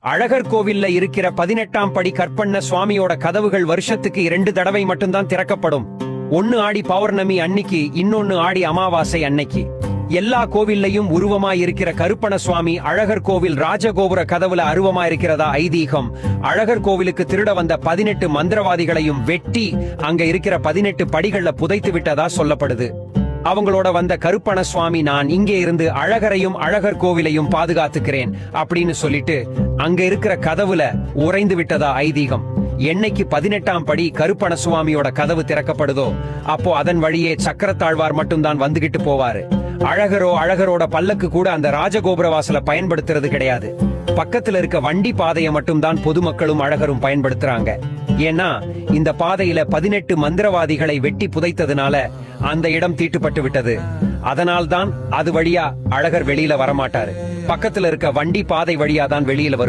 அழகர் கோவில்ல இருக்கிற 18ஆம் படி கற்பண்ண சுவாமியோட கதவுகள் வருஷத்துக்கு 2 தடவை மட்டும்தான் திறக்கப்படும். ஒன்னு ஆடி பௌர்ணமி அன்னைக்கு, இன்னொன்னு ஆடி அமாவாசை அன்னைக்கு. எல்லா கோவில்லையும் உருவமா இருக்கிற கருப்பண சுவாமி அழகர் கோவில் ராஜகோபுர கதவுல அருவமா இருக்கிறதா ஐதீகம். அழகர் கோவிலுக்கு திருட வந்த 18 மந்திரவாதிகளையும் வெட்டி அங்க இருக்கிற 18 படிகள்ல புதைத்து விட்டதா சொல்லப்படுது. அவங்களோட வந்த கருப்பண சுவாமி, நான் இங்கே இருந்து அழகரையும் அழகர் கோவிலையும் பாதுகாத்துக்கிறேன் அப்படின்னு சொல்லிட்டு அங்க இருக்கிற கதவுல உறைந்து விட்டதா ஐதீகம். என்னைக்கு 18ஆம் படி கருப்பண சுவாமியோட கதவு திறக்கப்படுதோ அப்போ அதன் வழியே சக்கரத்தாழ்வார் மட்டும்தான் வந்துகிட்டு போவாரு. அழகரோட பல்லக்கு கூட அந்த ராஜகோபுர வாசல பயன்படுத்துறது கிடையாது. பக்கத்துல இருக்க வண்டி பாதையை மட்டும்தான் பொதுமக்களும் அழகரும் பயன்படுத்துறாங்க. ஏன்னா இந்த பாதையில 18 மந்திரவாதிகளை வெட்டி புதைத்ததுனால அந்த இடம் தீட்டுப்பட்டு விட்டது. அதனால்தான் அது வழியா அழகர் வெளியில வரமாட்டாரு. பக்கத்துல இருக்க வண்டி பாதை வழியா தான் வெளியில வருவார்.